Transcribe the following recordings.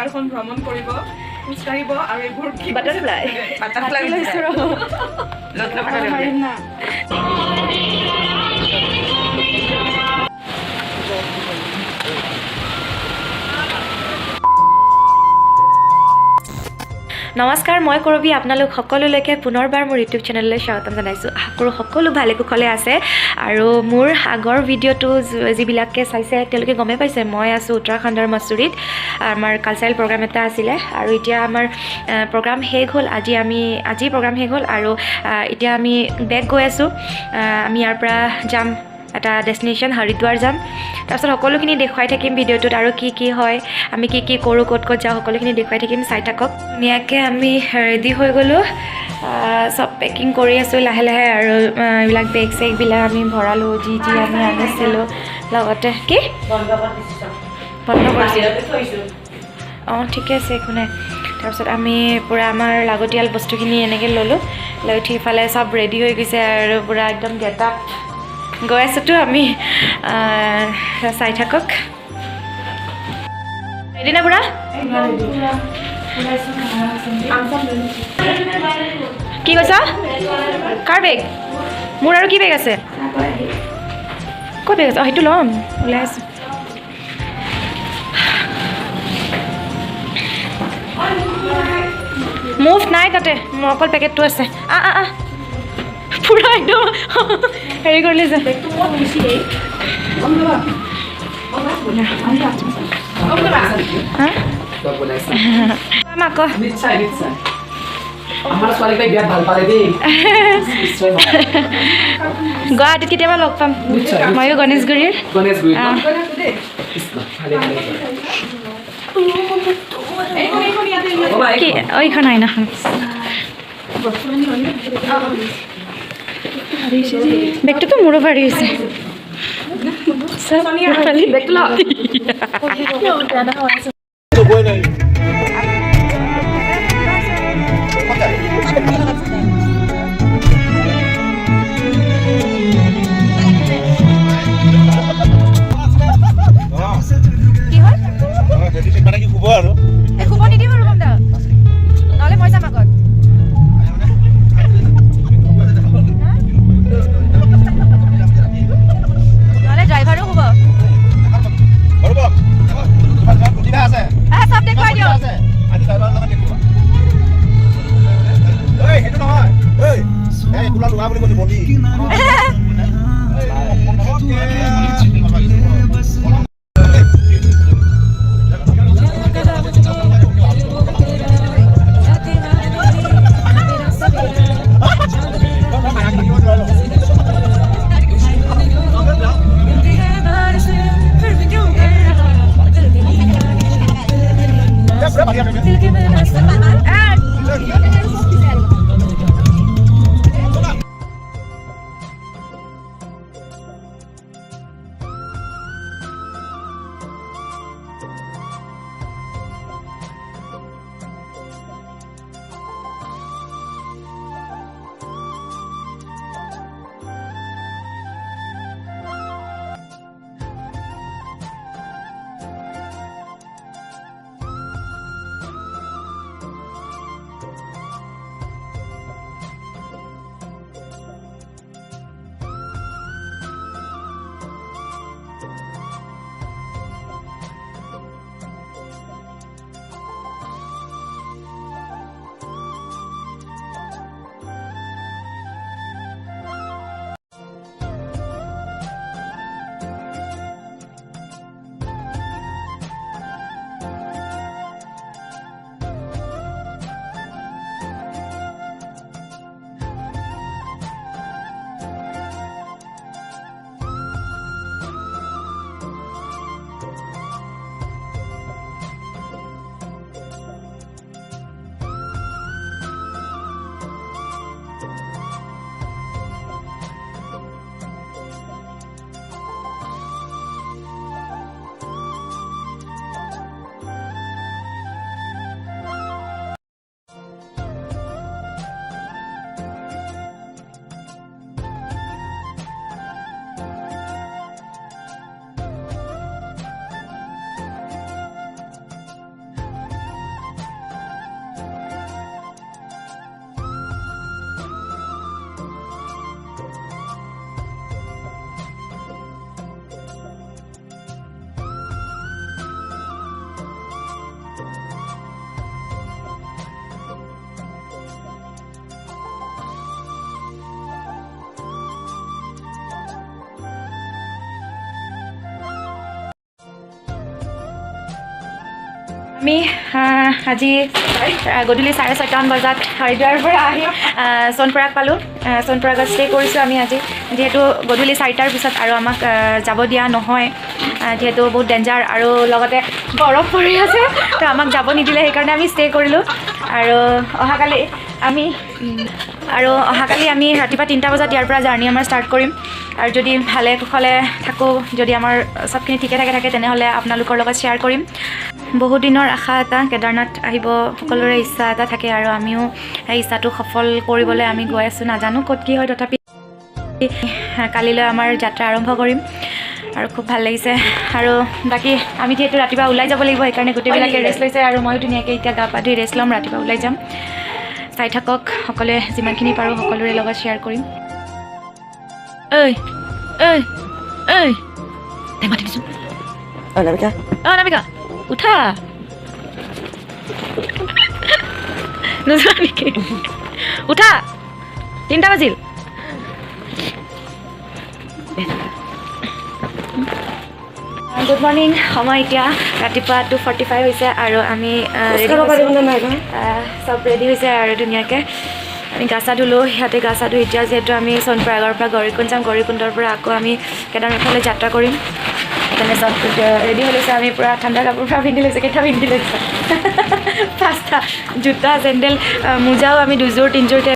পাহাৰখন ভ্ৰমণ কৰিব খোজকাঢ়িব আৰু এইবোৰ বাটাৰফ্লাই নমস্কাৰ মই কৰবি আপোনালোক সকলোলৈকে পুনৰবাৰ মোৰ ইউটিউব চেনেললৈ স্বাগতম জনাইছোঁ আশা কৰোঁ সকলো ভালে কুশলে আছে আৰু মোৰ আগৰ ভিডিঅ'টো যিবিলাকে চাইছে তেওঁলোকে গমেই পাইছে মই আছোঁ উত্তৰাখণ্ডৰ মছুৰীত আমাৰ কালচাৰেল প্ৰগ্ৰাম এটা আছিলে আৰু এতিয়া আমাৰ প্ৰগ্ৰাম শেষ হ'ল আজি প্ৰগ্ৰাম শেষ হ'ল আৰু এতিয়া আমি বেক গৈ আছোঁ আমি ইয়াৰ পৰা যাম এটা ডেষ্টিনেশ্যন হৰিদ্বাৰ যাম তাৰপিছত সকলোখিনি দেখুৱাই থাকিম ভিডিঅ'টোত আৰু কি হয় আমি কি কৰোঁ ক'ত যাওঁ সকলোখিনি দেখুৱাই থাকিম চাই থাকক ধুনীয়াকৈ আমি ৰেডি হৈ গ'লোঁ চব পেকিং কৰি আছোঁ লাহে লাহে আৰু এইবিলাক বেগ চেগবিলাক আমি ভৰালোঁ যি আমি আনিছিলোঁ লগতে কি বন্ধ কৰিছোঁ অঁ ঠিকে আছে একো নাই তাৰপিছত আমি পূৰা আমাৰ লাগতিয়াল বস্তুখিনি এনেকৈ ল'লোঁ লৈ উঠি ইফালে চব ৰেডি হৈ গৈছে আৰু পূৰা একদম গেট আপ গৈ আছোঁতো আমি চাই থাকক ৰেডি নে পূৰা কি কৈছা কাৰ বেগ মোৰ আৰু কি বেগ আছে ক'ত বেগ আছে অঁ সেইটো ল'ম ওলাই আছোঁ মুভ নাই তাতে মোৰ অকল পেকেটটো আছে পুৰা একদম হেৰি কৰিলে যে গুৱাহাটীত কেতিয়াবা লগ পাম ময়ো গণেশগুৰিৰ এইখন আইনাখন বেগটোতো মোৰো ভাৰী হৈছে আমি আজি গধূলি 6:30 বজাত হৰিদ্বাৰৰ পৰা আহি সোণপৰাগ পালোঁ। সোণপৰাগত ষ্টে' কৰিছোঁ আমি আজি, যিহেতু গধূলি 4টাৰ পিছত আৰু আমাক যাব দিয়া নহয়, যিহেতু বহুত ডেঞ্জাৰ আৰু লগতে বৰফ পৰি আছে, তো আমাক যাব নিদিলে, সেইকাৰণে আমি ষ্টে' কৰিলোঁ। আৰু অহাকালি আমি ৰাতিপুৱা 3টা বজাত ইয়াৰ পৰা জাৰ্ণি আমাৰ ষ্টাৰ্ট কৰিম। আৰু যদি ভালে কুশলে থাকোঁ, যদি আমাৰ চবখিনি ঠিকে থাকে তেনেহ'লে আপোনালোকৰ লগত শ্বেয়াৰ কৰিম। বহুত দিনৰ আশা এটা, কেদাৰনাথ আহিব সকলোৰে ইচ্ছা এটা থাকে, আৰু আমিও সেই ইচ্ছাটো সফল কৰিবলৈ আমি গৈ আছোঁ। নাজানো ক'ত কি হয়, তথাপি কালিলৈ আমাৰ যাত্ৰা আৰম্ভ কৰিম আৰু খুব ভাল লাগিছে। আৰু বাকী আমি যিহেতু ৰাতিপুৱা ওলাই যাব লাগিব, সেইকাৰণে গোটেইবিলাকে ৰেষ্ট লৈছে, আৰু ময়ো ধুনীয়াকৈ এতিয়া গা পা ধুই ৰেষ্ট ল'ম, ৰাতিপুৱা ওলাই যাম। চাই থাকক, সকলোৱে যিমানখিনি পাৰোঁ সকলোৰে লগত শ্বেয়াৰ কৰিম। মাতি দিছোঁ। নামিকা উঠা, নোযোৱা নেকি? উঠা, 3টা বাজিল। Good morning. সময় এতিয়া ৰাতিপুৱা 2:45 হৈছে, আৰু আমি চব ৰেডি হৈছে আৰু ধুনীয়াকৈ আমি গা চা ধুলোঁ। সিহঁতে গা চা ধুই এতিয়া যিহেতু আমি সোণপৰাগৰ পৰা গৌৰীকুণ্ড যাম, গৌৰীকুণ্ডৰ পৰা আকৌ আমি কেদাৰনাথলৈ যাত্ৰা কৰিম। সেইকাৰণে চব ৰেডি হৈ লৈছে। আমি পূৰা ঠাণ্ডা কাপোৰ পৰা পিন্ধি লৈছোঁ। কেইটা পিন্ধি লৈছোঁ? 5টা। জোতা, চেণ্ডেল, মোজাও আমি 2যোৰ 3যোৰকৈ।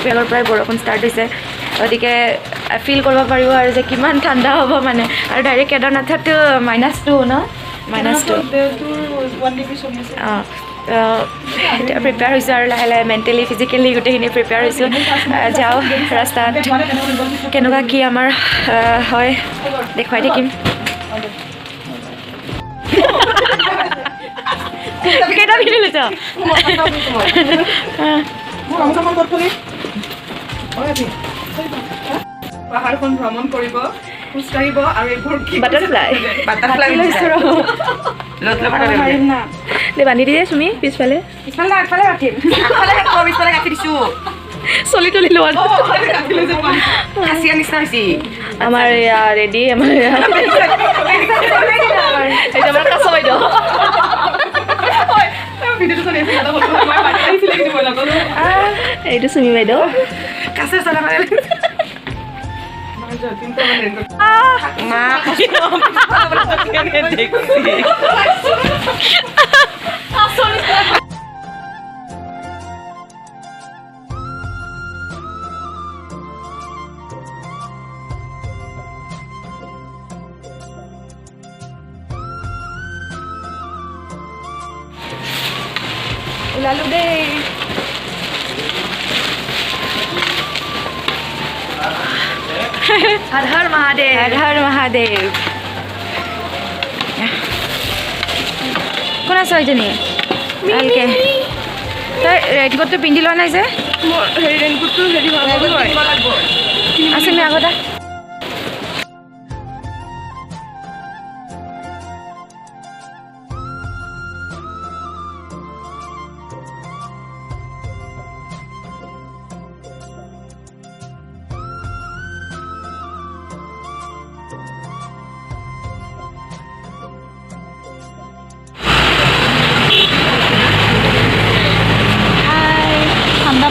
বেগৰ পৰাই বৰষুণ ষ্টাৰ্ট হৈছে, গতিকে ফিল কৰিব পাৰিব আৰু যে কিমান ঠাণ্ডা হ'ব মানে। আৰু ডাইৰেক্ট কেদাৰনাথতো -2 ন, -2। অঁ, প্ৰিপেয়াৰ হৈছোঁ আৰু লাহে লাহে মেণ্টেলি ফিজিকেলি গোটেইখিনি প্ৰিপেয়াৰ হৈছোঁ। যাওঁ ৰাস্তাত, কেনেকুৱা কি আমাৰ হয় দেখুৱাই থাকিম। কেইটা পিন্ধি লৈছ? পাহাৰখন ভ্ৰমণ কৰিব, খোজকাঢ়িব, আৰু এইবোৰ বাটাৰফ্লাই বান্ধি দিয়ে চুমি পিছফালে, আগফালে ৰাখিম, পিছফালে ৰাখি দিছোঁ। চলি তলি লোৱা খাচীয়া নিচিনা হৈছে আমাৰ এয়া ৰেডি। আমাৰ কাছ বাইদেউ এইটো চুমি বাইদেউ কাছে চলা ওলালো দেই। হৰ হৰ মহাদেৱ, হৰ হৰ মহাদেৱ। কোন আছ এইজনী? ভালকে তই ৰেইনকোটটো পিন্ধি লোৱা নাই যে? ৰেইনকোটটো আছে নে আগতে?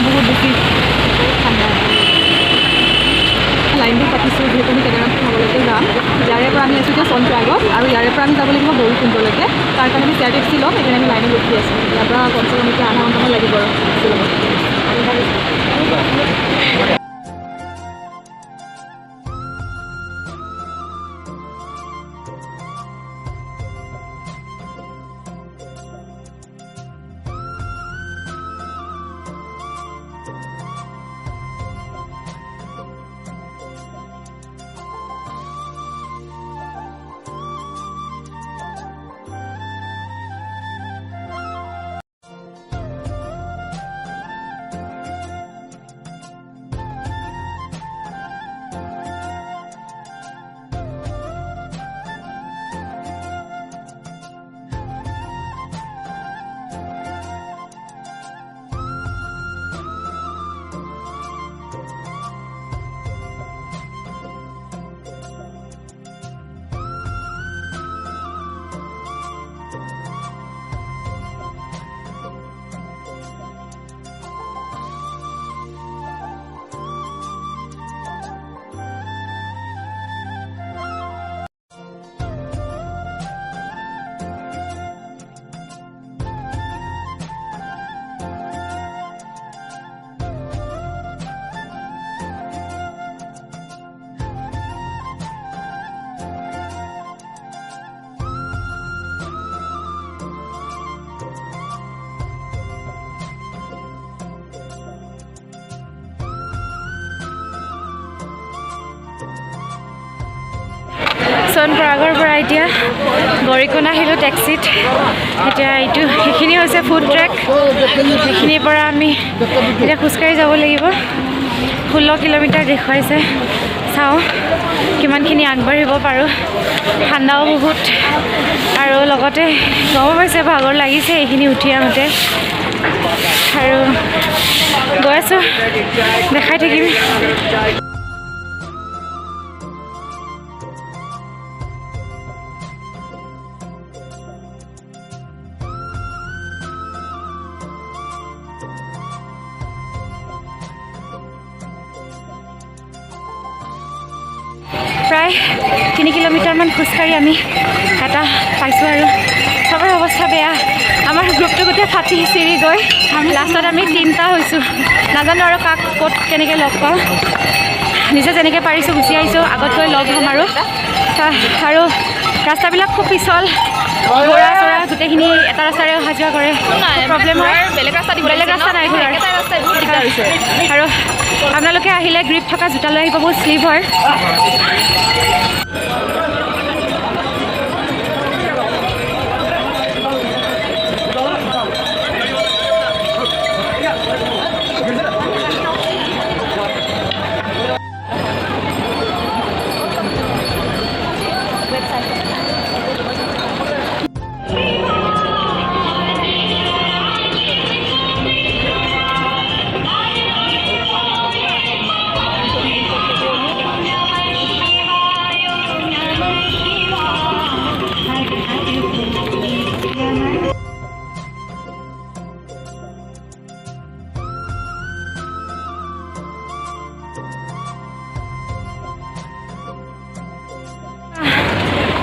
বহুত বেছি ঠাণ্ডা। লাইনটো পাতিছোঁ, যিহেতু আমি কেদাৰনাথ চাবলৈকে যাম। ইয়াৰে পৰা আমি আছোঁ এতিয়া সোণপৰাগত, আৰু ইয়াৰে পৰা আমি যাব লাগিব গৌৰীকুণ্ডলৈকে। তাৰ কাৰণে আমি চেয়াৰ টেক্সি ল'ম, সেইকাৰণে আমি লাইনত ৰখি আছোঁ। ইয়াৰ পৰা কমচে কম এতিয়া আধা ঘণ্টামান লাগিব আৰু। সোণপৰাগৰ পৰা এতিয়া গৰিকোণ আহিলোঁ টেক্সিত। এতিয়া সেইখিনি হৈছে ফুড ট্ৰেক। সেইখিনিৰ পৰা আমি এতিয়া খোজকাঢ়ি যাব লাগিব। 16 কিলোমিটাৰ দেখুৱাইছে। চাওঁ কিমানখিনি আগবাঢ়িব পাৰোঁ। ঠাণ্ডাও বহুত আৰু লগতে গম পাইছে ভাগৰ লাগিছে এইখিনি উঠি আহোঁতে। আৰু গৈ আছোঁ, দেখাই থাকিম। প্ৰায় 3 কিলোমিটাৰমান খোজকাঢ়ি আমি এটা পাইছোঁ আৰু চবৰে অৱস্থা বেয়া। আমাৰ গ্ৰুপটো গোটেই ফাটি চিৰি গৈ লাষ্টত আমি 3টা হৈছোঁ। নাজানো আৰু কাক ক'ত কেনেকৈ লগ পাওঁ। নিজে যেনেকৈ পাৰিছোঁ গুচি আহিছোঁ। আগত গৈ লগ হ'ম আৰু ৰাস্তাবিলাক খুব পিছল, ঘোঁৰা চৰা গোটেইখিনি এটা ৰাস্তাৰে অহা যোৱা কৰে। প্ৰব্লেম হয়, বেলেগ ৰাস্তা নাই আৰু আপোনালোকে আহিলে গ্ৰিপ থকা জোতা লৈ আহিব, বহুত শ্লিপ হয়।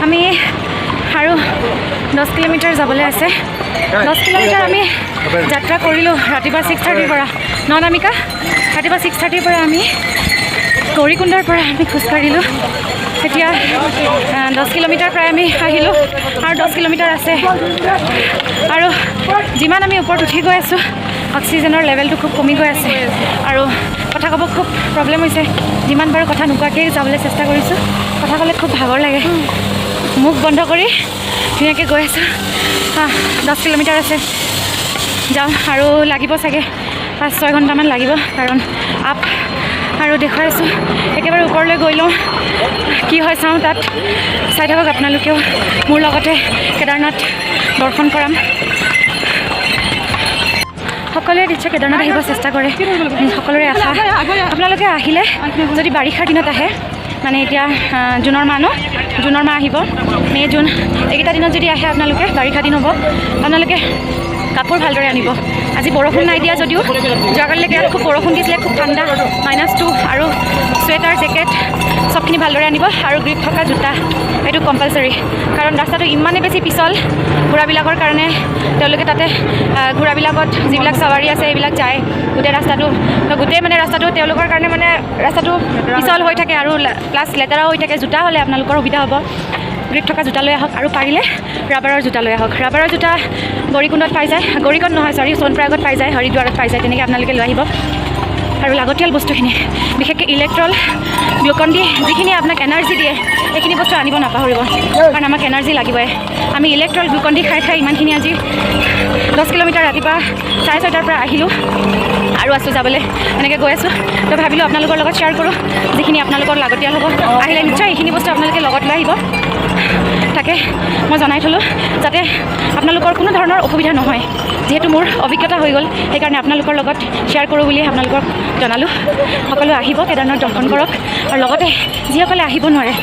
আমি আৰু 10 কিলোমিটাৰ যাবলৈ আছে। 10 কিলোমিটাৰ আমি যাত্ৰা কৰিলোঁ ৰাতিপুৱা 6:30 পৰা ননামিকা। ৰাতিপুৱা 6:30 পৰা আমি গৌৰীকুণ্ডৰ পৰা আমি খোজকাঢ়িলোঁ। এতিয়া 10 কিলোমিটাৰ প্ৰায় আমি আহিলোঁ আৰু 10 কিলোমিটাৰ আছে। আৰু যিমান আমি ওপৰত উঠি গৈ আছোঁ অক্সিজেনৰ লেভেলটো খুব কমি গৈ আছে আৰু কথা ক'ব খুব প্ৰব্লেম হৈছে। যিমান পাৰোঁ কথা নোকোৱাকৈ যাবলৈ চেষ্টা কৰিছোঁ। কথা ক'লে খুব ভাগৰ লাগে। মুখ বন্ধ কৰি ধুনীয়াকৈ গৈ আছোঁ। 10 কিলোমিটাৰ আছে, যাওঁ আৰু লাগিব চাগে 5-6 ঘণ্টামান লাগিব, কাৰণ আপ আৰু দেখুৱাইছোঁ। একেবাৰে ওপৰলৈ গৈ লওঁ, কি হয় চাওঁ। তাত চাই থাকক আপোনালোকেও, মোৰ লগতে কেদাৰনাথ দৰ্শন কৰাম। সকলোৱে নিশ্চয় কেদাৰনাথ আহিব চেষ্টা কৰে, সকলোৰে আশা। আপোনালোকে আহিলে যদি বাৰিষাৰ দিনত আহে, মানে এতিয়া জুনৰ মাহ আহিব, মে' জুন এইকেইটা দিনত যদি আহে আপোনালোকে, বাৰিষা দিন হ'ব, আপোনালোকে কাপোৰ ভালদৰে আনিব। আজি বৰষুণ নাই দিয়া যদিও যোৱাকালিলৈকে ইয়াত খুব বৰষুণ দিছিলে, খুব ঠাণ্ডা, -2 আৰু চুৱেটাৰ জেকেট চবখিনি ভালদৰে আনিব আৰু গ্ৰিপ থকা জোতা, এইটো কম্পালচৰি। কাৰণ ৰাস্তাটো ইমানেই বেছি পিছল ঘোঁৰাবিলাকৰ কাৰণে। তেওঁলোকে তাতে ঘোঁৰাবিলাকত যিবিলাক চাৱাৰী আছে এইবিলাক যায় গোটেই ৰাস্তাটো তেওঁলোকৰ কাৰণে মানে ৰাস্তাটো পিছল হৈ থাকে আৰু প্লাছ লেতেৰাও হৈ থাকে। জোতা হ'লে আপোনালোকৰ সুবিধা হ'ব। গ্ৰিপ থকা জোতা লৈ আহক আৰু পাৰিলে ৰাবাৰৰ জোতা লৈ আহক। ৰাবাৰৰ জোতা গৌৰীকুণ্ডত পাই যায়, গৌৰীকুণ্ড নহয় চৰি, সোণপৰাগত পাই যায়, হৰিদ্বাৰত পাই যায়। তেনেকৈ আপোনালোকে লৈ আহিব। আৰু লাগতিয়াল বস্তুখিনি বিশেষকৈ ইলেক্ট্ৰল, গ্লুকন-ডি, যিখিনি আপোনাক এনাৰ্জি দিয়ে সেইখিনি বস্তু আনিব নাপাহৰিব, কাৰণ আমাক এনাৰ্জি লাগিবই। আমি ইলেক্ট্ৰল, গ্লুকন-ডি খাই ইমানখিনি আজি 10 কিলোমিটাৰ ৰাতিপুৱা 6:30 পৰা আহিলোঁ আৰু আছোঁ যাবলৈ, এনেকৈ গৈ আছোঁ। তো ভাবিলোঁ আপোনালোকৰ লগত শ্বেয়াৰ কৰোঁ, যিখিনি আপোনালোকৰ লাগতিয়াল হ'ব। আহিলে নিশ্চয় এইখিনি বস্তু আপোনালোকে লগত লৈ আহিব। তাকে মই জনাই থ'লোঁ যাতে আপোনালোকৰ কোনো ধৰণৰ অসুবিধা নহয়। যিহেতু মোৰ অভিজ্ঞতা হৈ গ'ল, সেইকাৰণে আপোনালোকৰ লগত শ্বেয়াৰ কৰোঁ বুলি আপোনালোকক জনালোঁ। সকলোৱে আহিব, কেদাৰনাথ দৰ্শন কৰক আৰু লগতে যিসকলে আহিব নোৱাৰে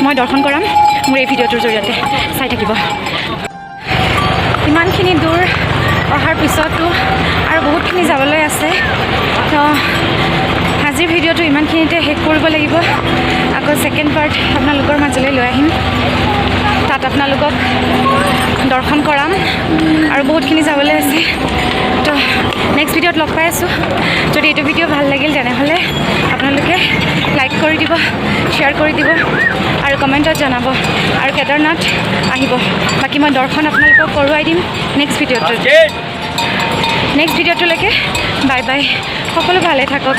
মই দৰ্শন কৰাম মোৰ এই ভিডিঅ'টোৰ জৰিয়তে, চাই থাকিব। ইমানখিনি দূৰ অহাৰ পিছতো আৰু বহুতখিনি যাবলৈ আছে। তো আজিৰ ভিডিঅ'টো ইমানখিনিতে শেষ কৰিব লাগিব। আকৌ ছেকেণ্ড পাৰ্ট আপোনালোকৰ মাজলৈ লৈ আহিম, তাত আপোনালোকক দৰ্শন কৰাম আৰু বহুতখিনি যাবলৈ আছে। তো নেক্সট ভিডিঅ'ত লগ পাই আছোঁ। যদি এইটো ভিডিঅ' ভাল লাগিল তেনেহ'লে আপোনালোকে লাইক কৰি দিব, শ্বেয়াৰ কৰি দিব আৰু কমেণ্টত জনাব আৰু কেদাৰনাথ আহিব। বাকী মই দৰ্শন আপোনালোকক কৰোৱাই দিম নেক্সট ভিডিঅ'টোলৈকে। বাই বাই, সকলো ভালে থাকক।